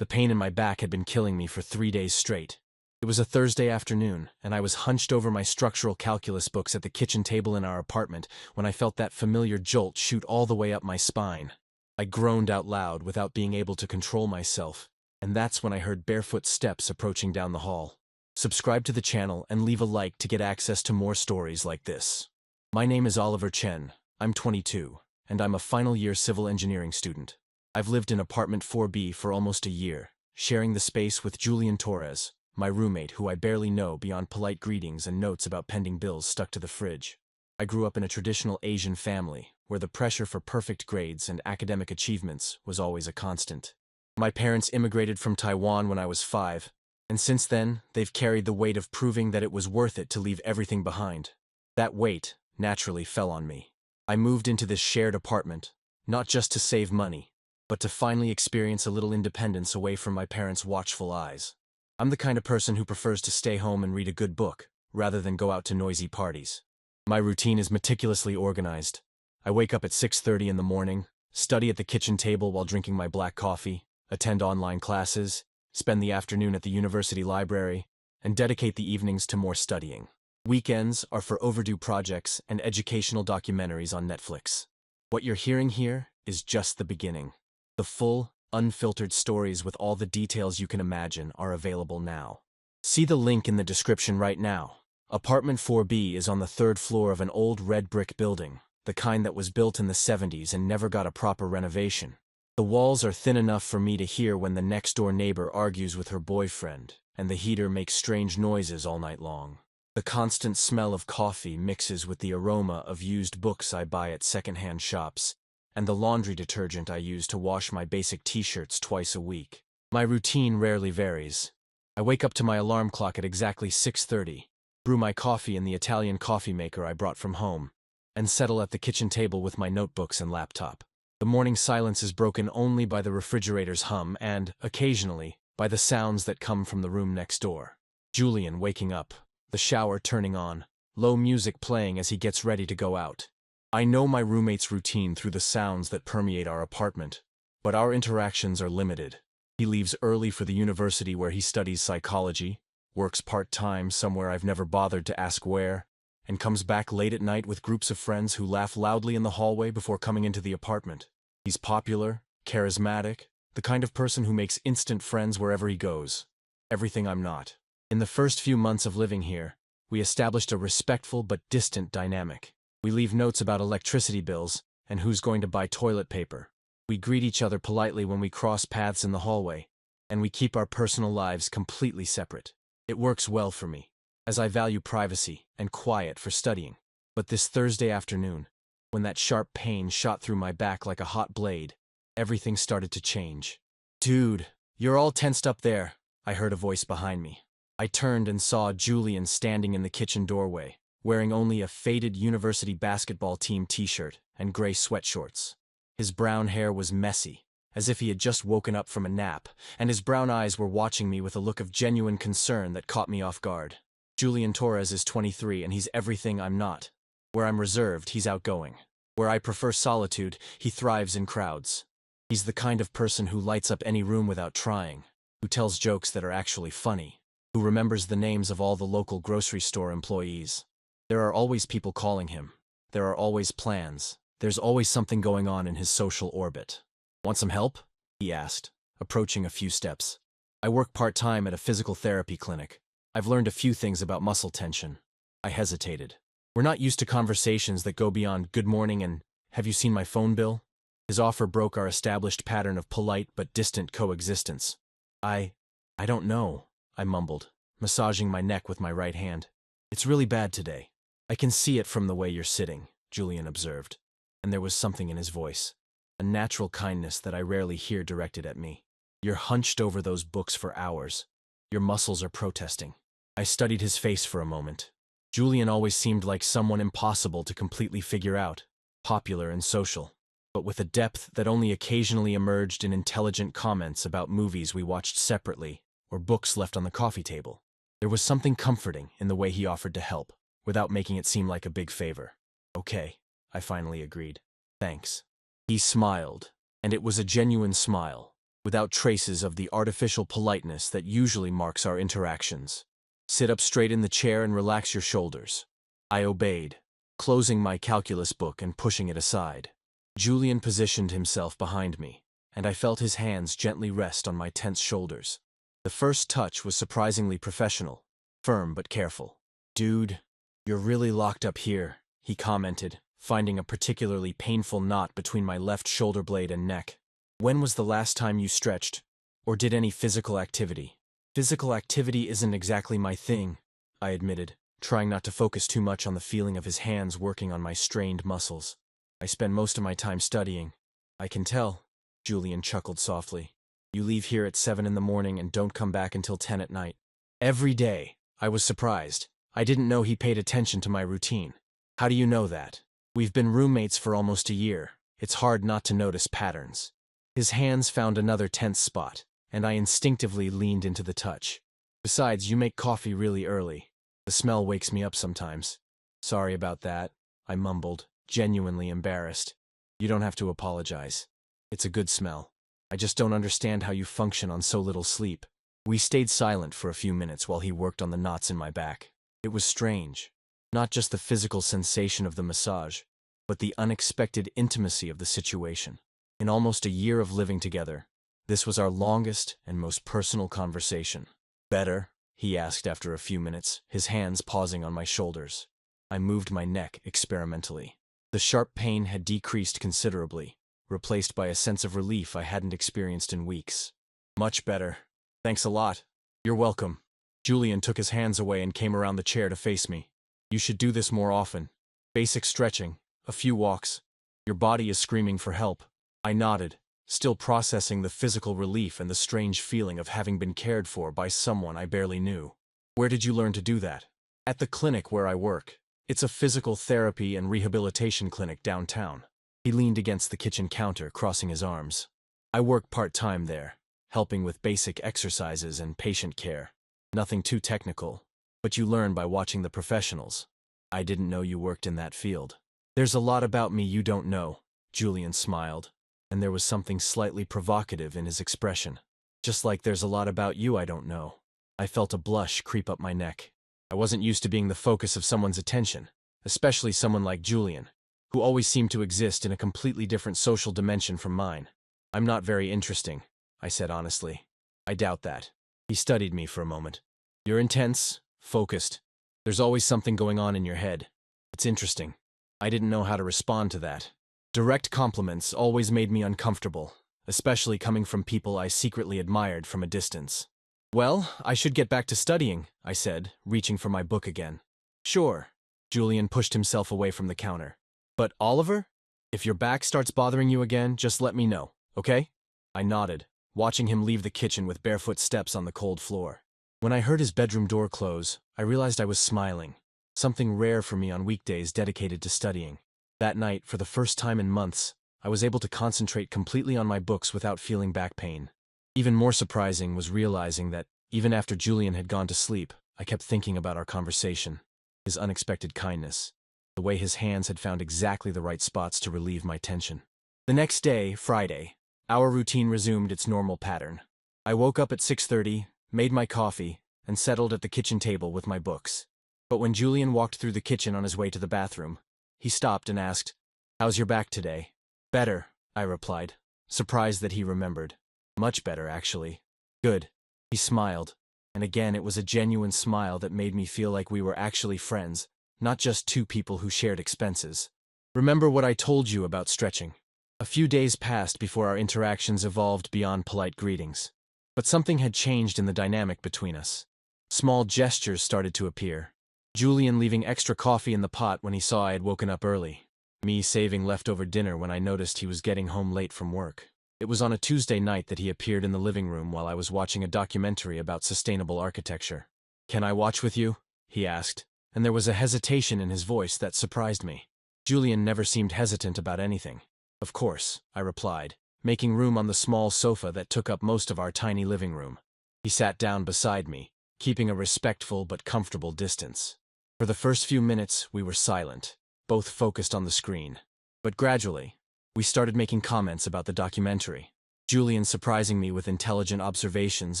The pain in my back had been killing me for 3 days straight. It was a Thursday afternoon, and I was hunched over my structural calculus books at the kitchen table in our apartment when I felt that familiar jolt shoot all the way up my spine. I groaned out loud without being able to control myself, and that's when I heard barefoot steps approaching down the hall. Subscribe to the channel and leave a like to get access to more stories like this. My name is Oliver Chen. I'm 22, and I'm a final-year civil engineering student. I've lived in apartment 4B for almost a year, sharing the space with Julian Torres, my roommate who I barely know beyond polite greetings and notes about pending bills stuck to the fridge. I grew up in a traditional Asian family, where the pressure for perfect grades and academic achievements was always a constant. My parents immigrated from Taiwan when I was 5, and since then, they've carried the weight of proving that it was worth it to leave everything behind. That weight naturally fell on me. I moved into this shared apartment, not just to save money, but to finally experience a little independence away from my parents' watchful eyes. I'm the kind of person who prefers to stay home and read a good book, rather than go out to noisy parties. My routine is meticulously organized. I wake up at 6:30 in the morning, study at the kitchen table while drinking my black coffee, attend online classes, spend the afternoon at the university library, and dedicate the evenings to more studying. Weekends are for overdue projects and educational documentaries on Netflix. What you're hearing here is just the beginning. The full, unfiltered stories with all the details you can imagine are available now. See the link in the description right now. Apartment 4B is on the 3rd floor of an old red brick building, the kind that was built in the 70s and never got a proper renovation. The walls are thin enough for me to hear when the next-door neighbor argues with her boyfriend, and the heater makes strange noises all night long. The constant smell of coffee mixes with the aroma of used books I buy at secondhand shops, and the laundry detergent I use to wash my basic t-shirts twice a week. My routine rarely varies. I wake up to my alarm clock at exactly 6:30, brew my coffee in the Italian coffee maker I brought from home, and settle at the kitchen table with my notebooks and laptop. The morning silence is broken only by the refrigerator's hum and, occasionally, by the sounds that come from the room next door. Julian waking up, the shower turning on, low music playing as he gets ready to go out. I know my roommate's routine through the sounds that permeate our apartment, but our interactions are limited. He leaves early for the university where he studies psychology, works part-time somewhere I've never bothered to ask where, and comes back late at night with groups of friends who laugh loudly in the hallway before coming into the apartment. He's popular, charismatic, the kind of person who makes instant friends wherever he goes. Everything I'm not. In the first few months of living here, we established a respectful but distant dynamic. We leave notes about electricity bills and who's going to buy toilet paper. We greet each other politely when we cross paths in the hallway, and we keep our personal lives completely separate. It works well for me, as I value privacy and quiet for studying. But this Thursday afternoon, when that sharp pain shot through my back like a hot blade, everything started to change. "Dude, you're all tensed up there," I heard a voice behind me. I turned and saw Julian standing in the kitchen doorway, wearing only a faded university basketball team t-shirt and gray sweatshorts. His brown hair was messy, as if he had just woken up from a nap, and his brown eyes were watching me with a look of genuine concern that caught me off guard. Julian Torres is 23 and he's everything I'm not. Where I'm reserved, he's outgoing. Where I prefer solitude, he thrives in crowds. He's the kind of person who lights up any room without trying, who tells jokes that are actually funny, who remembers the names of all the local grocery store employees. There are always people calling him. There are always plans. There's always something going on in his social orbit. "Want some help?" he asked, approaching a few steps. "I work part-time at a physical therapy clinic. I've learned a few things about muscle tension." I hesitated. We're not used to conversations that go beyond "good morning" and "have you seen my phone bill?" His offer broke our established pattern of polite but distant coexistence. I don't know," I mumbled, massaging my neck with my right hand. "It's really bad today." "I can see it from the way you're sitting," Julian observed, and there was something in his voice, a natural kindness that I rarely hear directed at me. "You're hunched over those books for hours. Your muscles are protesting." I studied his face for a moment. Julian always seemed like someone impossible to completely figure out, popular and social, but with a depth that only occasionally emerged in intelligent comments about movies we watched separately or books left on the coffee table. There was something comforting in the way he offered to help, without making it seem like a big favor. "Okay," I finally agreed. "Thanks." He smiled, and it was a genuine smile, without traces of the artificial politeness that usually marks our interactions. Sit up straight in the chair and relax your shoulders. I obeyed, closing my calculus book and pushing it aside. Julian positioned himself behind me, and I felt his hands gently rest on my tense shoulders. The first touch was surprisingly professional, firm but careful. "Dude, you're really locked up here," he commented, finding a particularly painful knot between my left shoulder blade and neck. "When was the last time you stretched, or did any physical activity?" "Physical activity isn't exactly my thing," I admitted, trying not to focus too much on the feeling of his hands working on my strained muscles. "I spend most of my time studying." "I can tell," Julian chuckled softly. "You leave here at 7 in the morning and don't come back until 10 at night." "Every day." I was surprised. I didn't know he paid attention to my routine. "How do you know that?" "We've been roommates for almost a year. It's hard not to notice patterns." His hands found another tense spot, and I instinctively leaned into the touch. "Besides, you make coffee really early. The smell wakes me up sometimes." "Sorry about that," I mumbled, genuinely embarrassed. "You don't have to apologize. It's a good smell. I just don't understand how you function on so little sleep." We stayed silent for a few minutes while he worked on the knots in my back. It was strange. Not just the physical sensation of the massage, but the unexpected intimacy of the situation. In almost a year of living together, this was our longest and most personal conversation. "Better?" he asked after a few minutes, his hands pausing on my shoulders. I moved my neck experimentally. The sharp pain had decreased considerably, replaced by a sense of relief I hadn't experienced in weeks. "Much better. Thanks a lot." "You're welcome." Julian took his hands away and came around the chair to face me. "You should do this more often. Basic stretching, a few walks. Your body is screaming for help." I nodded, still processing the physical relief and the strange feeling of having been cared for by someone I barely knew. "Where did you learn to do that?" "At the clinic where I work. It's a physical therapy and rehabilitation clinic downtown." He leaned against the kitchen counter, crossing his arms. "I work part-time there, helping with basic exercises and patient care. Nothing too technical, but you learn by watching the professionals." "I didn't know you worked in that field." "There's a lot about me you don't know," Julian smiled, and there was something slightly provocative in his expression. "Just like there's a lot about you I don't know." I felt a blush creep up my neck. I wasn't used to being the focus of someone's attention, especially someone like Julian, who always seemed to exist in a completely different social dimension from mine. "I'm not very interesting," I said honestly. "I doubt that." He studied me for a moment. "You're intense, focused. There's always something going on in your head. It's interesting." I didn't know how to respond to that. Direct compliments always made me uncomfortable, especially coming from people I secretly admired from a distance. "Well, I should get back to studying," I said, reaching for my book again. "Sure." Julian pushed himself away from the counter. "But Oliver, if your back starts bothering you again, just let me know, okay?" I nodded, watching him leave the kitchen with barefoot steps on the cold floor. When I heard his bedroom door close, I realized I was smiling, something rare for me on weekdays dedicated to studying. That night, for the first time in months, I was able to concentrate completely on my books without feeling back pain. Even more surprising was realizing that, even after Julian had gone to sleep, I kept thinking about our conversation, his unexpected kindness, the way his hands had found exactly the right spots to relieve my tension. The next day, Friday, our routine resumed its normal pattern. I woke up at 6:30, made my coffee, and settled at the kitchen table with my books. But when Julian walked through the kitchen on his way to the bathroom, he stopped and asked, "How's your back today?" "Better," I replied, surprised that he remembered. "Much better, actually." "Good." He smiled, and again it was a genuine smile that made me feel like we were actually friends, not just two people who shared expenses. "Remember what I told you about stretching?" A few days passed before our interactions evolved beyond polite greetings. But something had changed in the dynamic between us. Small gestures started to appear. Julian leaving extra coffee in the pot when he saw I had woken up early. Me saving leftover dinner when I noticed he was getting home late from work. It was on a Tuesday night that he appeared in the living room while I was watching a documentary about sustainable architecture. "Can I watch with you?" he asked, and there was a hesitation in his voice that surprised me. Julian never seemed hesitant about anything. "Of course," I replied, making room on the small sofa that took up most of our tiny living room. He sat down beside me, keeping a respectful but comfortable distance. For the first few minutes, we were silent, both focused on the screen. But gradually, we started making comments about the documentary. Julian surprising me with intelligent observations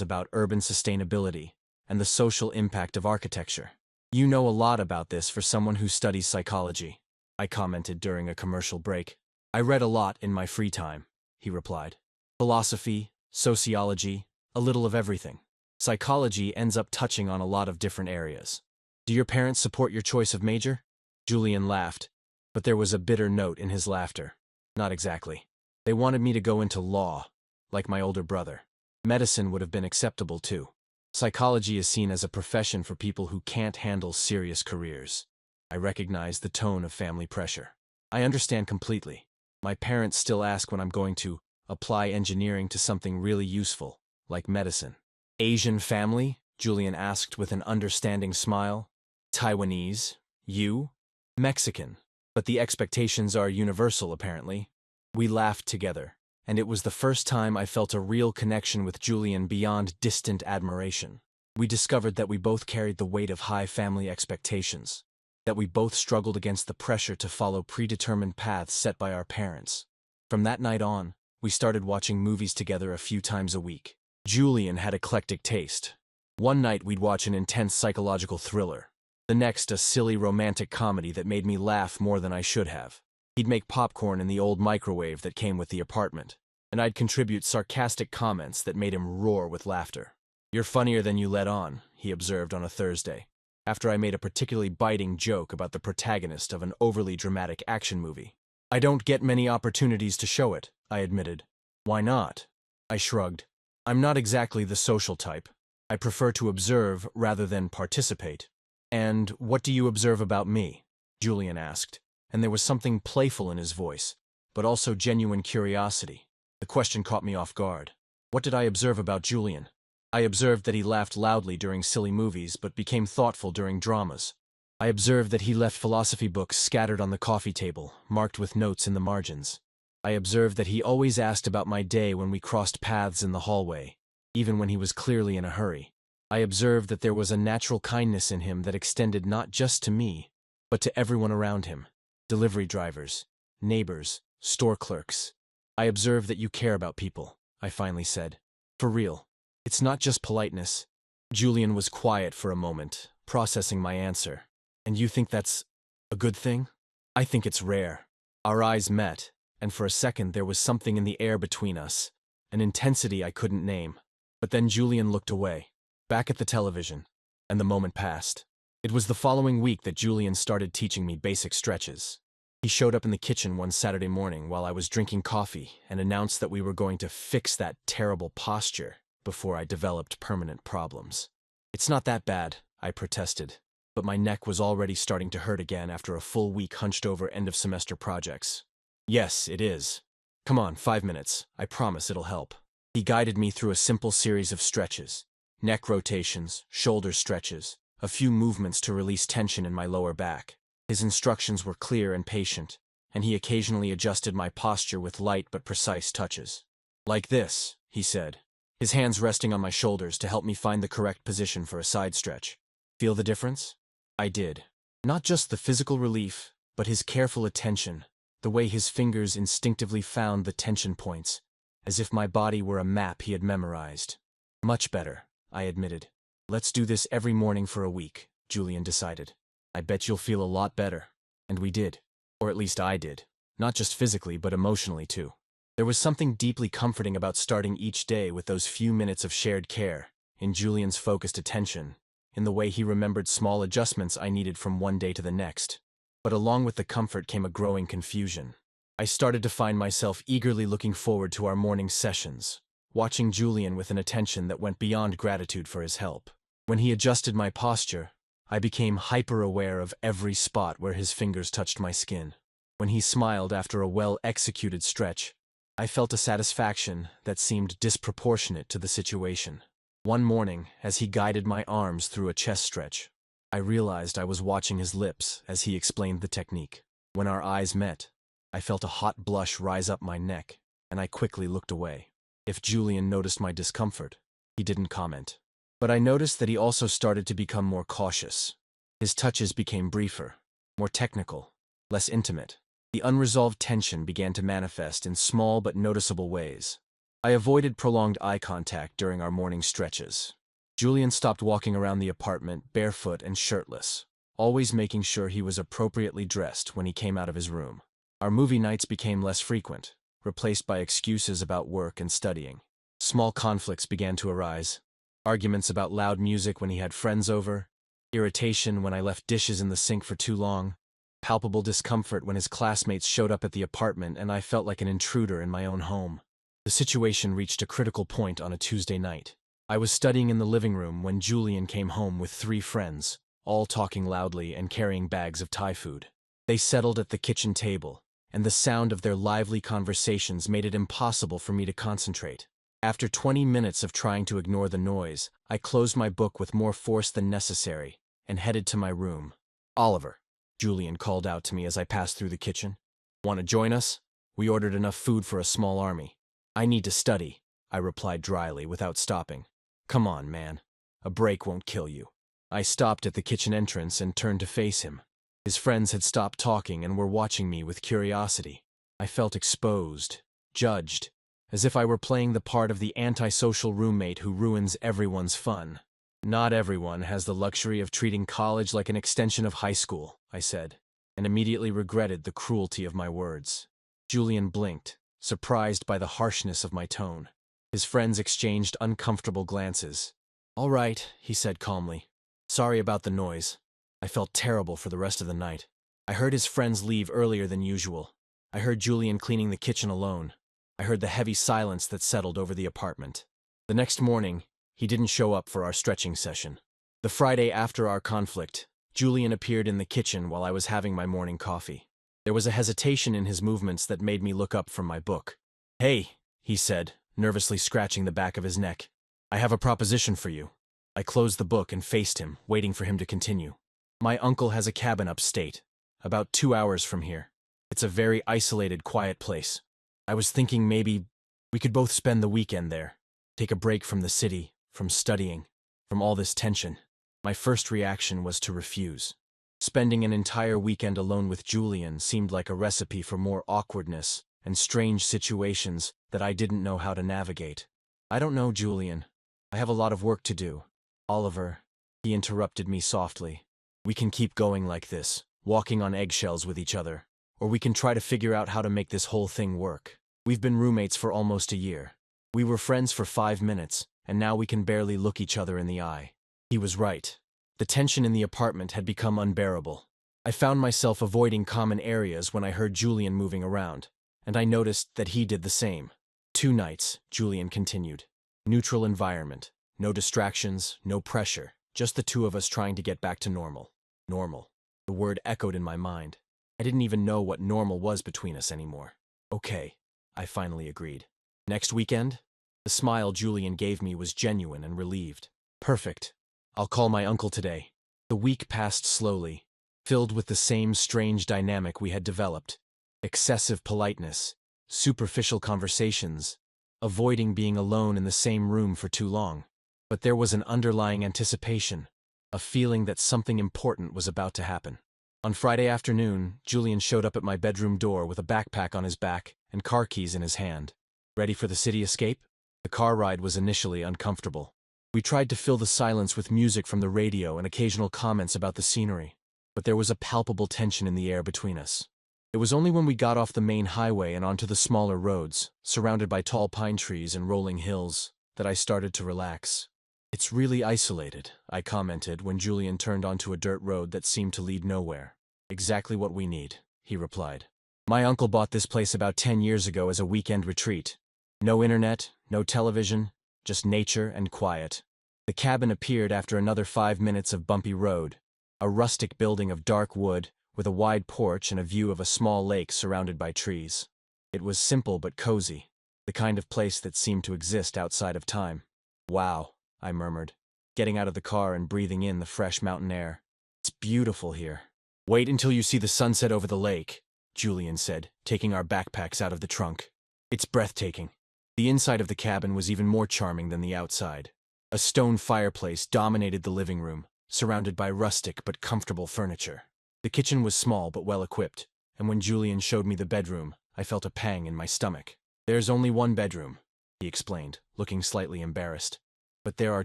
about urban sustainability and the social impact of architecture. You know a lot about this for someone who studies psychology, I commented during a commercial break. I read a lot in my free time, he replied. Philosophy, sociology, a little of everything. Psychology ends up touching on a lot of different areas. Do your parents support your choice of major? Julian laughed, but there was a bitter note in his laughter. Not exactly. They wanted me to go into law, like my older brother. Medicine would have been acceptable too. Psychology is seen as a profession for people who can't handle serious careers. I recognize the tone of family pressure. I understand completely. My parents still ask when I'm going to apply engineering to something really useful, like medicine. Asian family? Julian asked with an understanding smile. Taiwanese? You? Mexican. But the expectations are universal, apparently. We laughed together, and it was the first time I felt a real connection with Julian beyond distant admiration. We discovered that we both carried the weight of high family expectations, that we both struggled against the pressure to follow predetermined paths set by our parents. From that night on, we started watching movies together a few times a week. Julian had eclectic taste. One night we'd watch an intense psychological thriller. The next, a silly romantic comedy that made me laugh more than I should have. He'd make popcorn in the old microwave that came with the apartment, and I'd contribute sarcastic comments that made him roar with laughter. You're funnier than you let on, he observed on a Thursday, after I made a particularly biting joke about the protagonist of an overly dramatic action movie. I don't get many opportunities to show it, I admitted. Why not? I shrugged. I'm not exactly the social type. I prefer to observe rather than participate. And what do you observe about me? Julian asked, and there was something playful in his voice, but also genuine curiosity. The question caught me off guard. What did I observe about Julian? I observed that he laughed loudly during silly movies but became thoughtful during dramas. I observed that he left philosophy books scattered on the coffee table, marked with notes in the margins. I observed that he always asked about my day when we crossed paths in the hallway, even when he was clearly in a hurry. I observed that there was a natural kindness in him that extended not just to me, but to everyone around him. Delivery drivers, neighbors, store clerks. I observe that you care about people, I finally said. For real. It's not just politeness. Julian was quiet for a moment, processing my answer. And you think that's a good thing? I think it's rare. Our eyes met, and for a second there was something in the air between us, an intensity I couldn't name. But then Julian looked away, back at the television, and the moment passed. It was the following week that Julian started teaching me basic stretches. He showed up in the kitchen one Saturday morning while I was drinking coffee and announced that we were going to fix that terrible posture before I developed permanent problems. It's not that bad, I protested, but my neck was already starting to hurt again after a full week hunched over end-of-semester projects. Yes, it is. Come on, 5 minutes. I promise it'll help. He guided me through a simple series of stretches, neck rotations, shoulder stretches, a few movements to release tension in my lower back. His instructions were clear and patient, and he occasionally adjusted my posture with light but precise touches. Like this, he said, his hands resting on my shoulders to help me find the correct position for a side stretch. Feel the difference? I did. Not just the physical relief, but his careful attention, the way his fingers instinctively found the tension points, as if my body were a map he had memorized. Much better, I admitted. Let's do this every morning for a week, Julian decided. I bet you'll feel a lot better. And we did. Or at least I did. Not just physically, but emotionally too. There was something deeply comforting about starting each day with those few minutes of shared care, in Julian's focused attention, in the way he remembered small adjustments I needed from one day to the next. But along with the comfort came a growing confusion. I started to find myself eagerly looking forward to our morning sessions, watching Julian with an attention that went beyond gratitude for his help. When he adjusted my posture, I became hyper-aware of every spot where his fingers touched my skin. When he smiled after a well-executed stretch, I felt a satisfaction that seemed disproportionate to the situation. One morning, as he guided my arms through a chest stretch, I realized I was watching his lips as he explained the technique. When our eyes met, I felt a hot blush rise up my neck, and I quickly looked away. If Julian noticed my discomfort, he didn't comment. But I noticed that he also started to become more cautious. His touches became briefer, more technical, less intimate. The unresolved tension began to manifest in small but noticeable ways. I avoided prolonged eye contact during our morning stretches. Julian stopped walking around the apartment barefoot and shirtless, always making sure he was appropriately dressed when he came out of his room. Our movie nights became less frequent, replaced by excuses about work and studying. Small conflicts began to arise. Arguments about loud music when he had friends over, irritation when I left dishes in the sink for too long, palpable discomfort when his classmates showed up at the apartment and I felt like an intruder in my own home. The situation reached a critical point on a Tuesday night. I was studying in the living room when Julian came home with 3 friends, all talking loudly and carrying bags of Thai food. They settled at the kitchen table, and the sound of their lively conversations made it impossible for me to concentrate. After 20 minutes of trying to ignore the noise, I closed my book with more force than necessary and headed to my room. "Oliver," Julian called out to me as I passed through the kitchen. "Want to join us? We ordered enough food for a small army." "I need to study," I replied dryly without stopping. "Come on, man. A break won't kill you." I stopped at the kitchen entrance and turned to face him. His friends had stopped talking and were watching me with curiosity. I felt exposed, judged, as if I were playing the part of the antisocial roommate who ruins everyone's fun. "Not everyone has the luxury of treating college like an extension of high school," I said, and immediately regretted the cruelty of my words. Julian blinked, surprised by the harshness of my tone. His friends exchanged uncomfortable glances. "All right," he said calmly. "Sorry about the noise." I felt terrible for the rest of the night. I heard his friends leave earlier than usual. I heard Julian cleaning the kitchen alone. I heard the heavy silence that settled over the apartment. The next morning, he didn't show up for our stretching session. The Friday after our conflict, Julian appeared in the kitchen while I was having my morning coffee. There was a hesitation in his movements that made me look up from my book. "Hey," he said, nervously scratching the back of his neck. "I have a proposition for you." I closed the book and faced him, waiting for him to continue. "My uncle has a cabin upstate, about 2 hours from here. It's a very isolated, quiet place. I was thinking maybe we could both spend the weekend there, take a break from the city, from studying, from all this tension." My first reaction was to refuse. Spending an entire weekend alone with Julian seemed like a recipe for more awkwardness and strange situations that I didn't know how to navigate. "I don't know, Julian. I have a lot of work to do." "Oliver," he interrupted me softly. "We can keep going like this, walking on eggshells with each other, or we can try to figure out how to make this whole thing work. We've been roommates for almost a year. We were friends for 5 minutes, and now we can barely look each other in the eye." He was right. The tension in the apartment had become unbearable. I found myself avoiding common areas when I heard Julian moving around, and I noticed that he did the same. 2 nights, Julian continued. Neutral environment, no distractions, no pressure, just the 2 of us trying to get back to normal. Normal. The word echoed in my mind. I didn't even know what normal was between us anymore. "Okay," I finally agreed. "Next weekend?" The smile Julian gave me was genuine and relieved. "Perfect. I'll call my uncle today." The week passed slowly, filled with the same strange dynamic we had developed. Excessive politeness, superficial conversations, avoiding being alone in the same room for too long. But there was an underlying anticipation, a feeling that something important was about to happen. On Friday afternoon, Julian showed up at my bedroom door with a backpack on his back and car keys in his hand. Ready for the city escape? The car ride was initially uncomfortable. We tried to fill the silence with music from the radio and occasional comments about the scenery, but there was a palpable tension in the air between us. It was only when we got off the main highway and onto the smaller roads, surrounded by tall pine trees and rolling hills, that I started to relax. "It's really isolated," I commented when Julian turned onto a dirt road that seemed to lead nowhere. "Exactly what we need," he replied. "My uncle bought this place about 10 years ago as a weekend retreat. No internet, no television, just nature and quiet." The cabin appeared after another 5 minutes of bumpy road, a rustic building of dark wood with a wide porch and a view of a small lake surrounded by trees. It was simple but cozy, the kind of place that seemed to exist outside of time. "Wow," I murmured, getting out of the car and breathing in the fresh mountain air. "It's beautiful here." "Wait until you see the sunset over the lake," Julian said, taking our backpacks out of the trunk. "It's breathtaking." The inside of the cabin was even more charming than the outside. A stone fireplace dominated the living room, surrounded by rustic but comfortable furniture. The kitchen was small but well equipped, and when Julian showed me the bedroom, I felt a pang in my stomach. "There's only one bedroom," he explained, looking slightly embarrassed. But there are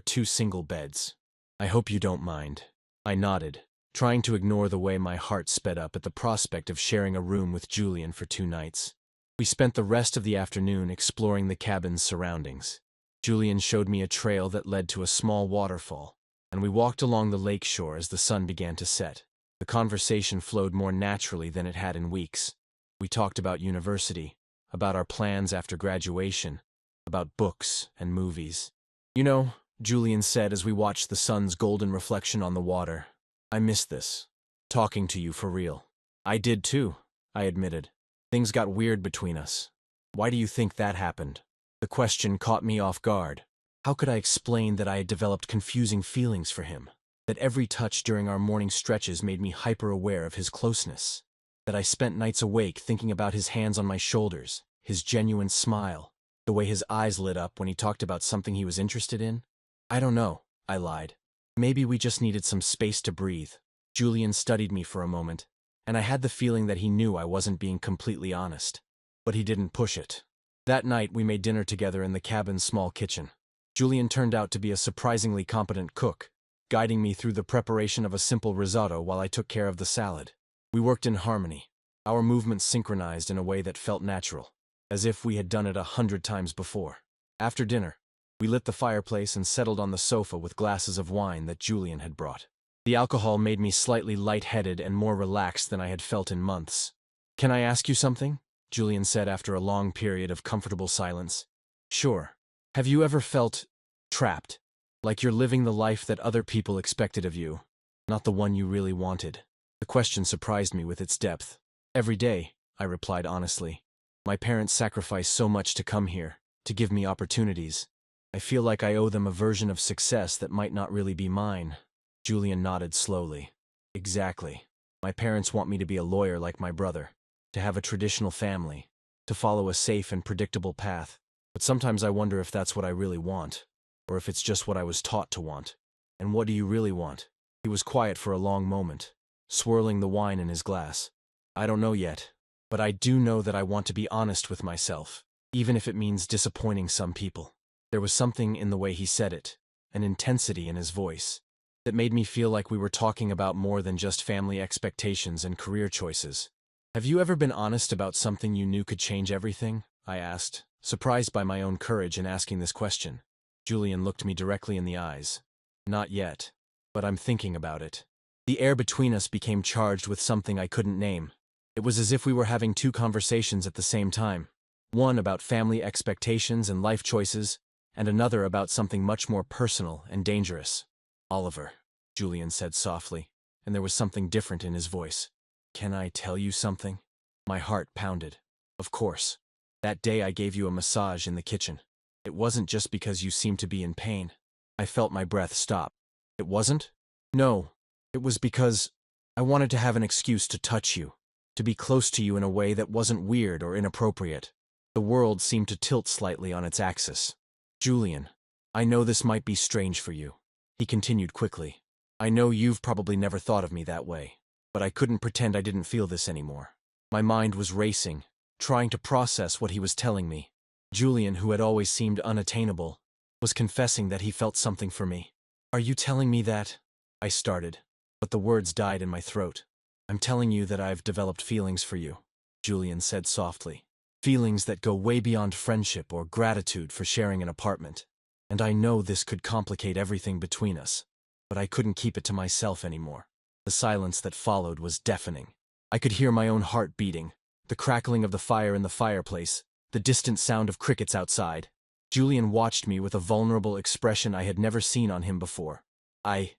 2 single beds. I hope you don't mind. I nodded, trying to ignore the way my heart sped up at the prospect of sharing a room with Julian for 2 nights. We spent the rest of the afternoon exploring the cabin's surroundings. Julian showed me a trail that led to a small waterfall, and we walked along the lake shore as the sun began to set. The conversation flowed more naturally than it had in weeks. We talked about university, about our plans after graduation, about books and movies. You know, Julian said as we watched the sun's golden reflection on the water, I miss this. Talking to you for real. I did too, I admitted. Things got weird between us. Why do you think that happened? The question caught me off guard. How could I explain that I had developed confusing feelings for him? That every touch during our morning stretches made me hyper-aware of his closeness? That I spent nights awake thinking about his hands on my shoulders, his genuine smile, the way his eyes lit up when he talked about something he was interested in? I don't know, I lied. Maybe we just needed some space to breathe. Julian studied me for a moment, and I had the feeling that he knew I wasn't being completely honest. But he didn't push it. That night we made dinner together in the cabin's small kitchen. Julian turned out to be a surprisingly competent cook, guiding me through the preparation of a simple risotto while I took care of the salad. We worked in harmony, our movements synchronized in a way that felt natural, as if we had done it 100 times before. After dinner, we lit the fireplace and settled on the sofa with glasses of wine that Julian had brought. The alcohol made me slightly lightheaded and more relaxed than I had felt in months. Can I ask you something? Julian said after a long period of comfortable silence. Sure. Have you ever felt trapped? Like you're living the life that other people expected of you, not the one you really wanted? The question surprised me with its depth. Every day, I replied honestly. My parents sacrificed so much to come here, to give me opportunities. I feel like I owe them a version of success that might not really be mine. Julian nodded slowly. Exactly. My parents want me to be a lawyer like my brother, to have a traditional family, to follow a safe and predictable path. But sometimes I wonder if that's what I really want, or if it's just what I was taught to want. And what do you really want? He was quiet for a long moment, swirling the wine in his glass. I don't know yet, but I do know that I want to be honest with myself, even if it means disappointing some people. There was something in the way he said it, an intensity in his voice, that made me feel like we were talking about more than just family expectations and career choices. Have you ever been honest about something you knew could change everything? I asked, surprised by my own courage in asking this question. Julian looked me directly in the eyes. Not yet, but I'm thinking about it. The air between us became charged with something I couldn't name. It was as if we were having 2 conversations at the same time. One about family expectations and life choices, and another about something much more personal and dangerous. Oliver, Julian said softly, and there was something different in his voice. Can I tell you something? My heart pounded. Of course. That day I gave you a massage in the kitchen. It wasn't just because you seemed to be in pain. I felt my breath stop. It wasn't? No. It was because I wanted to have an excuse to touch you, to be close to you in a way that wasn't weird or inappropriate. The world seemed to tilt slightly on its axis. Julian, I know this might be strange for you. He continued quickly. I know you've probably never thought of me that way, but I couldn't pretend I didn't feel this anymore. My mind was racing, trying to process what he was telling me. Julian, who had always seemed unattainable, was confessing that he felt something for me. Are you telling me that? I started, but the words died in my throat. I'm telling you that I've developed feelings for you, Julian said softly. Feelings that go way beyond friendship or gratitude for sharing an apartment. And I know this could complicate everything between us, but I couldn't keep it to myself anymore. The silence that followed was deafening. I could hear my own heart beating, the crackling of the fire in the fireplace, the distant sound of crickets outside. Julian watched me with a vulnerable expression I had never seen on him before. I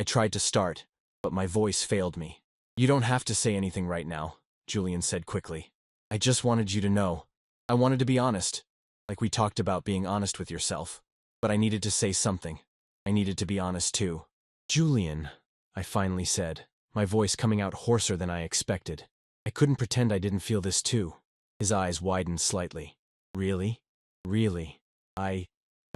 tried to start, but my voice failed me. You don't have to say anything right now, Julian said quickly. I just wanted you to know. I wanted to be honest, like we talked about being honest with yourself. But I needed to say something. I needed to be honest too. Julian, I finally said, my voice coming out hoarser than I expected. I couldn't pretend I didn't feel this too. His eyes widened slightly. Really? Really? I've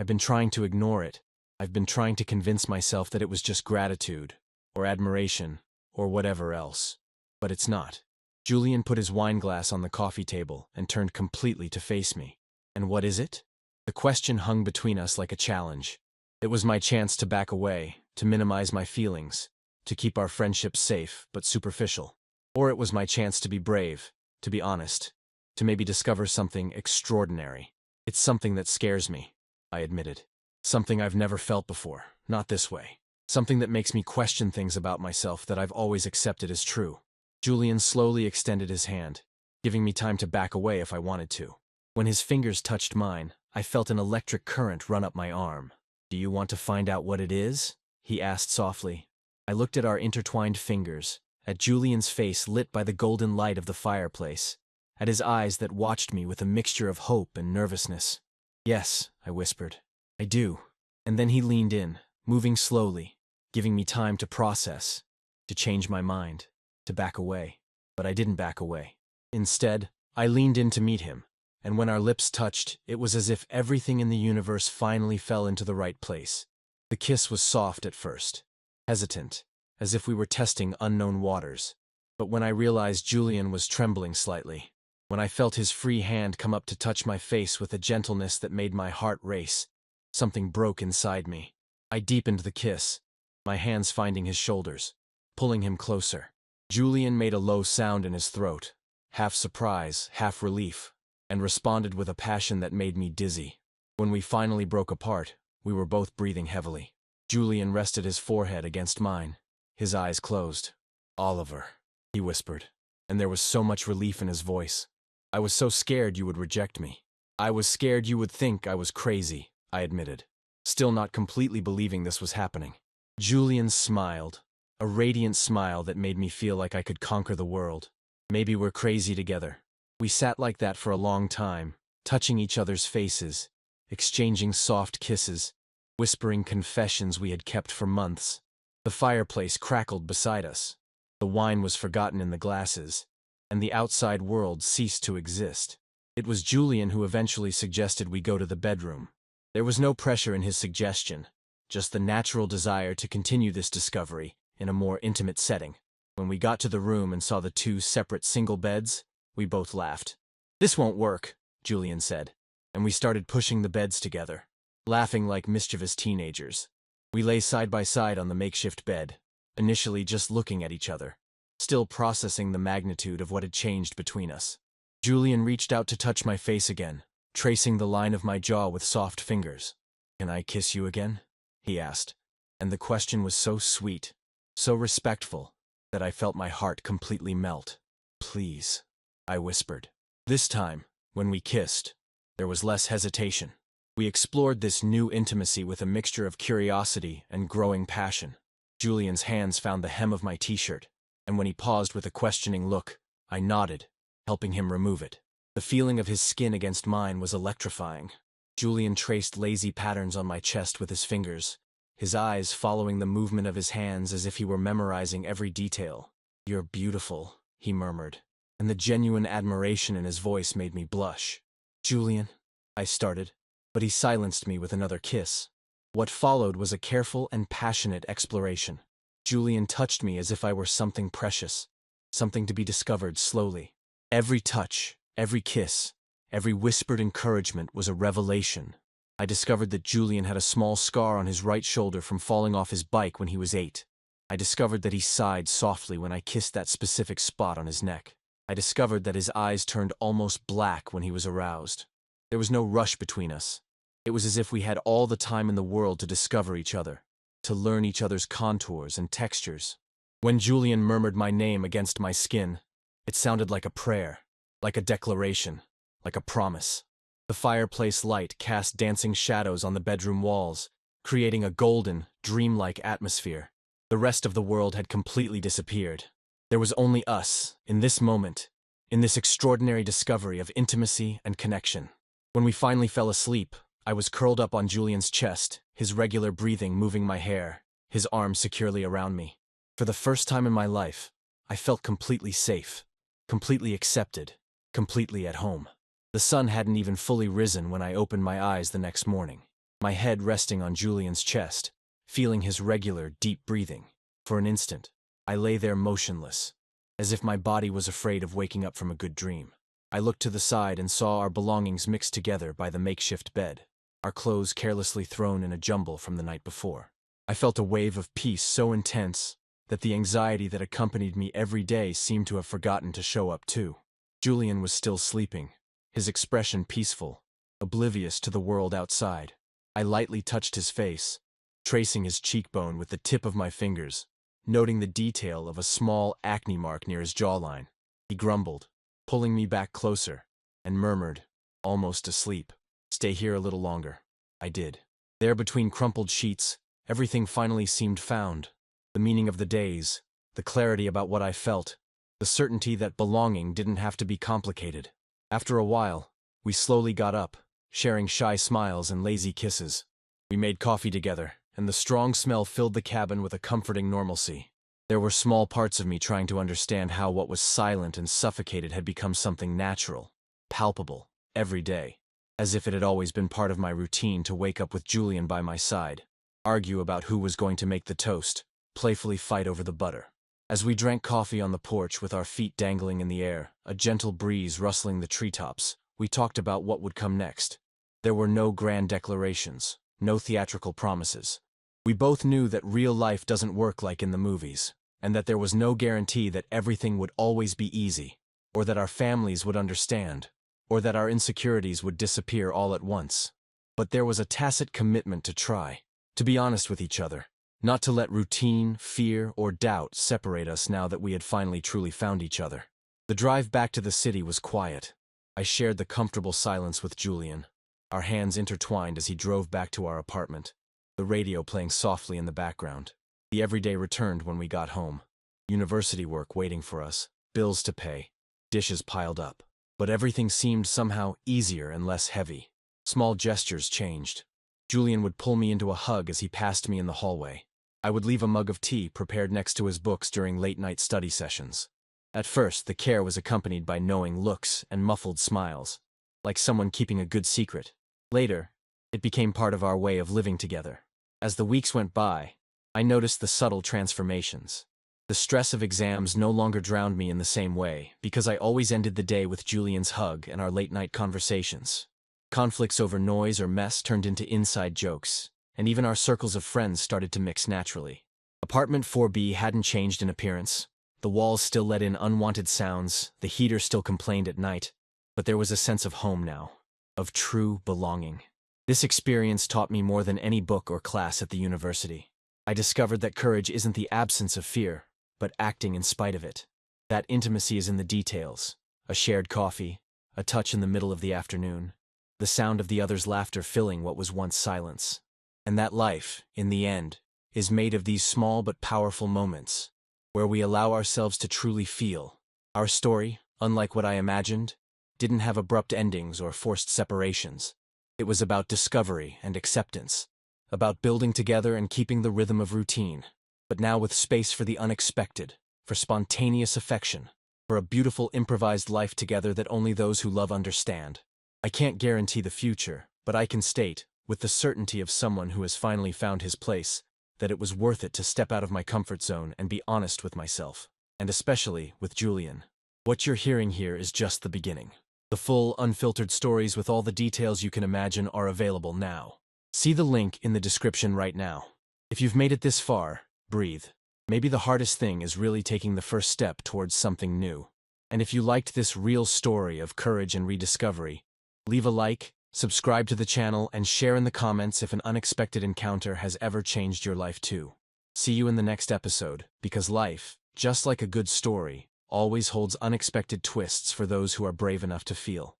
been trying to ignore it. I've been trying to convince myself that it was just gratitude, or admiration, or whatever else. But it's not. Julian put his wine glass on the coffee table and turned completely to face me. And what is it? The question hung between us like a challenge. It was my chance to back away, to minimize my feelings, to keep our friendship safe but superficial. Or it was my chance to be brave, to be honest, to maybe discover something extraordinary. It's something that scares me, I admitted. Something I've never felt before, not this way. Something that makes me question things about myself that I've always accepted as true. Julian slowly extended his hand, giving me time to back away if I wanted to. When his fingers touched mine, I felt an electric current run up my arm. "Do you want to find out what it is?" he asked softly. I looked at our intertwined fingers, at Julian's face lit by the golden light of the fireplace, at his eyes that watched me with a mixture of hope and nervousness. "Yes," I whispered. "I do." And then he leaned in, moving slowly, giving me time to process, to change my mind, to back away. But I didn't back away. Instead, I leaned in to meet him, and when our lips touched, it was as if everything in the universe finally fell into the right place. The kiss was soft at first, hesitant, as if we were testing unknown waters. But when I realized Julian was trembling slightly, when I felt his free hand come up to touch my face with a gentleness that made my heart race, something broke inside me. I deepened the kiss, my hands finding his shoulders, pulling him closer. Julian made a low sound in his throat, half surprise, half relief, and responded with a passion that made me dizzy. When we finally broke apart, we were both breathing heavily. Julian rested his forehead against mine, his eyes closed. "Oliver," he whispered, and there was so much relief in his voice. "I was so scared you would reject me. I was scared you would think I was crazy," I admitted, still not completely believing this was happening. Julian smiled, a radiant smile that made me feel like I could conquer the world. "Maybe we're crazy together." We sat like that for a long time, touching each other's faces, exchanging soft kisses, whispering confessions we had kept for months. The fireplace crackled beside us. The wine was forgotten in the glasses, and the outside world ceased to exist. It was Julian who eventually suggested we go to the bedroom. There was no pressure in his suggestion, just the natural desire to continue this discovery in a more intimate setting. When we got to the room and saw the two separate single beds, we both laughed. "This won't work," Julian said, and we started pushing the beds together, laughing like mischievous teenagers. We lay side by side on the makeshift bed, initially just looking at each other, still processing the magnitude of what had changed between us. Julian reached out to touch my face again, tracing the line of my jaw with soft fingers. "Can I kiss you again?" he asked, and the question was so sweet, so respectful, that I felt my heart completely melt. "Please," I whispered. This time, when we kissed, there was less hesitation. We explored this new intimacy with a mixture of curiosity and growing passion. Julian's hands found the hem of my t-shirt, and when he paused with a questioning look, I nodded, helping him remove it. The feeling of his skin against mine was electrifying. Julian traced lazy patterns on my chest with his fingers, his eyes following the movement of his hands as if he were memorizing every detail. "You're beautiful," he murmured, and the genuine admiration in his voice made me blush. "Julian," I started, but he silenced me with another kiss. What followed was a careful and passionate exploration. Julian touched me as if I were something precious, something to be discovered slowly. Every touch, every kiss, every whispered encouragement was a revelation. I discovered that Julian had a small scar on his right shoulder from falling off his bike when he was 8. I discovered that he sighed softly when I kissed that specific spot on his neck. I discovered that his eyes turned almost black when he was aroused. There was no rush between us. It was as if we had all the time in the world to discover each other, to learn each other's contours and textures. When Julian murmured my name against my skin, it sounded like a prayer, like a declaration, like a promise. The fireplace light cast dancing shadows on the bedroom walls, creating a golden, dreamlike atmosphere. The rest of the world had completely disappeared. There was only us, in this moment, in this extraordinary discovery of intimacy and connection. When we finally fell asleep, I was curled up on Julian's chest, his regular breathing moving my hair, his arms securely around me. For the first time in my life, I felt completely safe, completely accepted, completely at home. The sun hadn't even fully risen when I opened my eyes the next morning, my head resting on Julian's chest, feeling his regular, deep breathing. For an instant, I lay there motionless, as if my body was afraid of waking up from a good dream. I looked to the side and saw our belongings mixed together by the makeshift bed. our clothes carelessly thrown in a jumble from the night before. I felt a wave of peace so intense that the anxiety that accompanied me every day seemed to have forgotten to show up too. Julian was still sleeping, his expression peaceful, oblivious to the world outside. I lightly touched his face, tracing his cheekbone with the tip of my fingers, noting the detail of a small acne mark near his jawline. He grumbled, pulling me back closer, and murmured, almost asleep, "Stay here a little longer." I did. There between crumpled sheets, everything finally seemed found. The meaning of the days, the clarity about what I felt, the certainty that belonging didn't have to be complicated. After a while, we slowly got up, sharing shy smiles and lazy kisses. We made coffee together, and the strong smell filled the cabin with a comforting normalcy. There were small parts of me trying to understand how what was silent and suffocated had become something natural, palpable, every day, as if it had always been part of my routine to wake up with Julian by my side, argue about who was going to make the toast, playfully fight over the butter. As we drank coffee on the porch with our feet dangling in the air, a gentle breeze rustling the treetops, we talked about what would come next. There were no grand declarations, no theatrical promises. We both knew that real life doesn't work like in the movies, and that there was no guarantee that everything would always be easy, or that our families would understand, or that our insecurities would disappear all at once. But there was a tacit commitment to try, to be honest with each other, not to let routine, fear, or doubt separate us now that we had finally truly found each other. The drive back to the city was quiet. I shared the comfortable silence with Julian, our hands intertwined as he drove back to our apartment, the radio playing softly in the background. The everyday returned when we got home. University work waiting for us, bills to pay, dishes piled up. But everything seemed somehow easier and less heavy. Small gestures changed. Julian would pull me into a hug as he passed me in the hallway. I would leave a mug of tea prepared next to his books during late-night study sessions. At first, the care was accompanied by knowing looks and muffled smiles, like someone keeping a good secret. Later, it became part of our way of living together. As the weeks went by, I noticed the subtle transformations. The stress of exams no longer drowned me in the same way, because I always ended the day with Julian's hug and our late-night conversations. Conflicts over noise or mess turned into inside jokes, and even our circles of friends started to mix naturally. Apartment 4B hadn't changed in appearance. The walls still let in unwanted sounds, the heater still complained at night, but there was a sense of home now, of true belonging. This experience taught me more than any book or class at the university. I discovered that courage isn't the absence of fear, but acting in spite of it. That intimacy is in the details, a shared coffee, a touch in the middle of the afternoon, the sound of the other's laughter filling what was once silence. And that life, in the end, is made of these small but powerful moments, where we allow ourselves to truly feel. Our story, unlike what I imagined, didn't have abrupt endings or forced separations. It was about discovery and acceptance, about building together and keeping the rhythm of routine, but now with space for the unexpected, for spontaneous affection, for a beautiful improvised life together that only those who love understand. I can't guarantee the future, but I can state, with the certainty of someone who has finally found his place, that it was worth it to step out of my comfort zone and be honest with myself, and especially with Julian. What you're hearing here is just the beginning. The full, unfiltered stories with all the details you can imagine are available now. See the link in the description right now. If you've made it this far, breathe. Maybe the hardest thing is really taking the first step towards something new. And if you liked this real story of courage and rediscovery, leave a like, subscribe to the channel, and share in the comments if an unexpected encounter has ever changed your life too. See you in the next episode, because life, just like a good story, always holds unexpected twists for those who are brave enough to feel.